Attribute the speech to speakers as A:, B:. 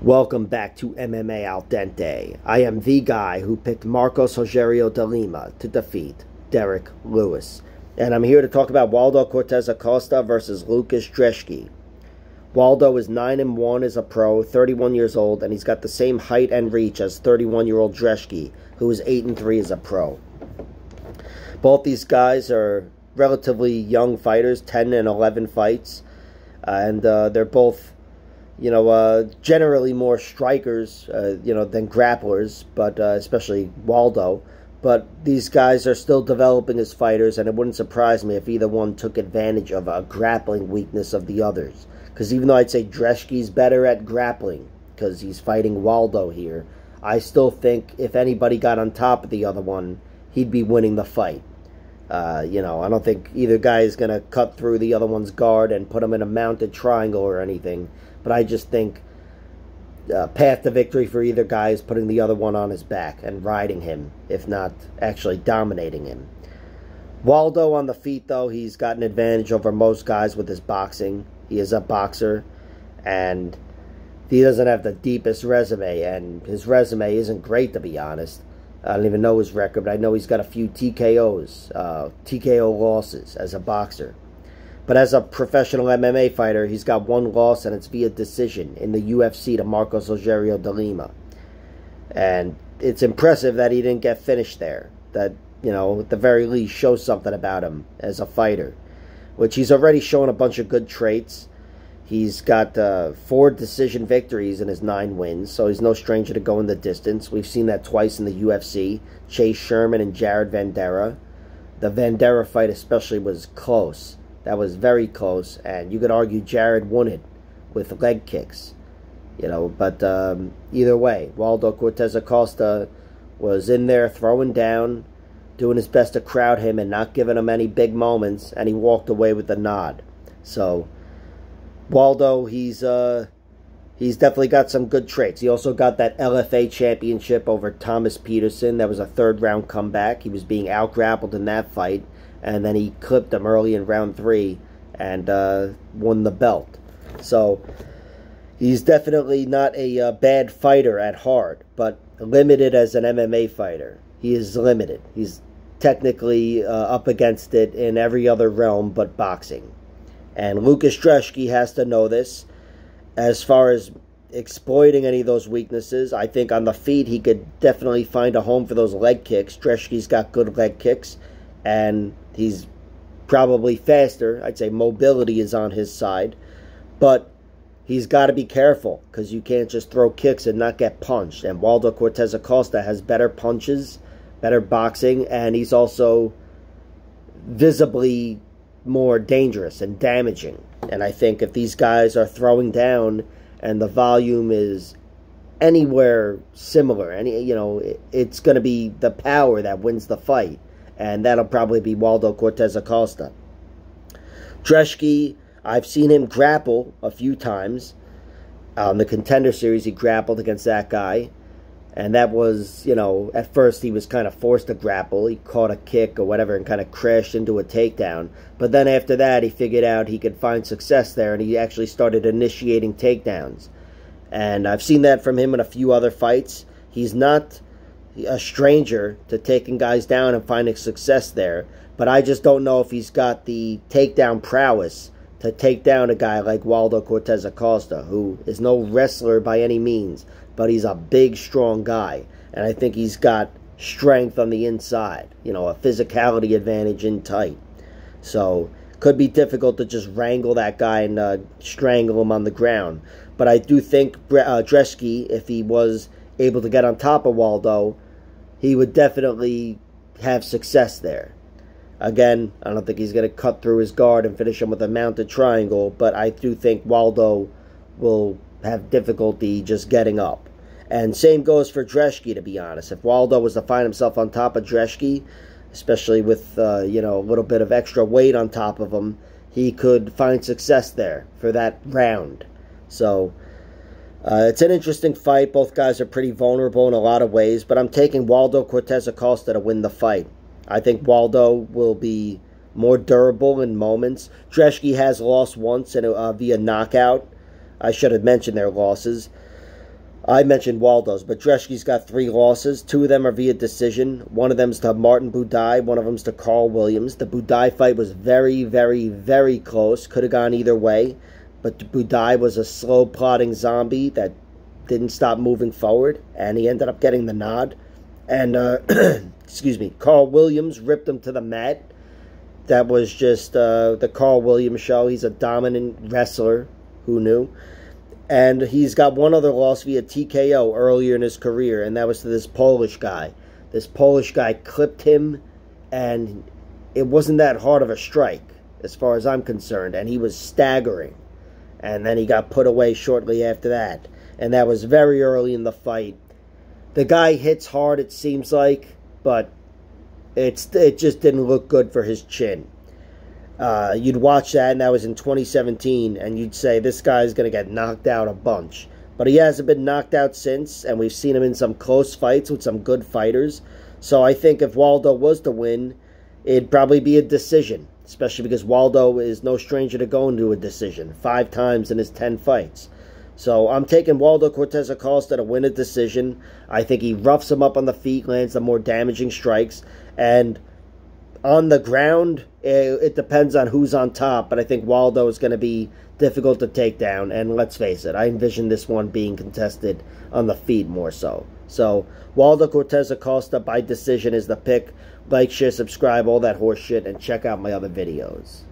A: Welcome back to MMA Al Dente. I am the guy who picked Marcos Rogerio de Lima to defeat Derek Lewis. And I'm here to talk about Waldo Cortes Acosta versus Lukasz Brzeski. Waldo is 9-1 as a pro, 31 years old, and he's got the same height and reach as 31-year-old Brzeski, who is 8-3 as a pro. Both these guys are relatively young fighters, 10 and 11 fights, and they're both generally more strikers, than grapplers, but especially Waldo. But these guys are still developing as fighters, and it wouldn't surprise me if either one took advantage of a grappling weakness of the others. Because even though I'd say Brzeski's better at grappling, because he's fighting Waldo here, I still think if anybody got on top of the other one, he'd be winning the fight. I don't think either guy is going to cut through the other one's guard and put him in a mounted triangle or anything. But I just think path to victory for either guy is putting the other one on his back and riding him, if not actually dominating him. Waldo on the feet, though, he's got an advantage over most guys with his boxing. He is a boxer, and he doesn't have the deepest resume, and his resume isn't great, to be honest. I don't even know his record, but I know he's got a few TKO losses as a boxer. But as a professional MMA fighter, he's got one loss, and it's via decision in the UFC to Marcos Rogerio de Lima. And it's impressive that he didn't get finished there. That, at the very least, shows something about him as a fighter, which he's already shown a bunch of good traits. He's got 4 decision victories in his 9 wins, so he's no stranger to going the distance. We've seen that twice in the UFC, Chase Sherman and Jared Vanderaa. The Vanderaa fight especially was close. That was very close, and you could argue Jared won it with leg kicks. But either way, Waldo Cortes Acosta was in there throwing down, doing his best to crowd him and not giving him any big moments, and he walked away with the nod. So Waldo, he's definitely got some good traits. He also got that LFA championship over Thomas Peterson. That was a 3rd-round comeback. He was being out-grappled in that fight, and then he clipped him early in round 3 and won the belt. So he's definitely not a bad fighter at heart, but limited as an MMA fighter. He is limited. He's technically up against it in every other realm but boxing. And Lukasz Brzeski has to know this. As far as exploiting any of those weaknesses, I think on the feet he could definitely find a home for those leg kicks. Brzeski's got good leg kicks, and he's probably faster. I'd say mobility is on his side. But he's got to be careful, because you can't just throw kicks and not get punched. And Waldo Cortes Acosta has better punches, better boxing, and he's also visibly more dangerous and damaging. And I think if these guys are throwing down and the volume is anywhere similar, it's going to be the power that wins the fight, and that'll probably be Waldo Cortes Acosta. Brzeski, I've seen him grapple a few times. On the Contender Series, he grappled against that guy. And that was, at first he was kind of forced to grapple. He caught a kick or whatever and kind of crashed into a takedown. But then after that, he figured out he could find success there, and he actually started initiating takedowns. And I've seen that from him in a few other fights. He's not a stranger to taking guys down and finding success there. But I just don't know if he's got the takedown prowess to take down a guy like Waldo Cortes Acosta, who is no wrestler by any means, but he's a big, strong guy. And I think he's got strength on the inside, a physicality advantage in tight. So, could be difficult to just wrangle that guy and strangle him on the ground. But I do think Brzeski, if he was able to get on top of Waldo, he would definitely have success there. Again, I don't think he's going to cut through his guard and finish him with a mounted triangle, but I do think Waldo will have difficulty just getting up. And same goes for Brzeski, to be honest. If Waldo was to find himself on top of Brzeski, especially with a little bit of extra weight on top of him, he could find success there for that round. So it's an interesting fight. Both guys are pretty vulnerable in a lot of ways, but I'm taking Waldo Cortes Acosta to win the fight. I think Waldo will be more durable in moments. Brzeski has lost once via knockout. I should have mentioned their losses. I mentioned Waldo's, but Brzeski's got 3 losses. 2 of them are via decision. One of them's to Martin Buday. One of them's to Carl Williams. The Buday fight was very, very, very close. Could have gone either way. But Buday was a slow, plodding zombie that didn't stop moving forward. And he ended up getting the nod. And, excuse me, Carl Williams ripped him to the mat. That was just the Carl Williams show. He's a dominant wrestler. Who knew? And he's got one other loss via TKO earlier in his career, and that was to this Polish guy. This Polish guy clipped him, and it wasn't that hard of a strike, as far as I'm concerned, and he was staggering. And then he got put away shortly after that, and that was very early in the fight. The guy hits hard, it seems like, but it just didn't look good for his chin. You'd watch that, and that was in 2017, and you'd say, this guy's going to get knocked out a bunch. But he hasn't been knocked out since, and we've seen him in some close fights with some good fighters. So I think if Waldo was to win, it'd probably be a decision, especially because Waldo is no stranger to going to a decision 5 times in his 10 fights. So I'm taking Waldo Cortes Acosta to win a decision. I think he roughs him up on the feet, lands the more damaging strikes, and on the ground, it depends on who's on top, but I think Waldo is going to be difficult to take down, and let's face it, I envision this one being contested on the feet more so. So, Waldo Cortes Acosta by decision is the pick. Like, share, subscribe, all that horse shit, and check out my other videos.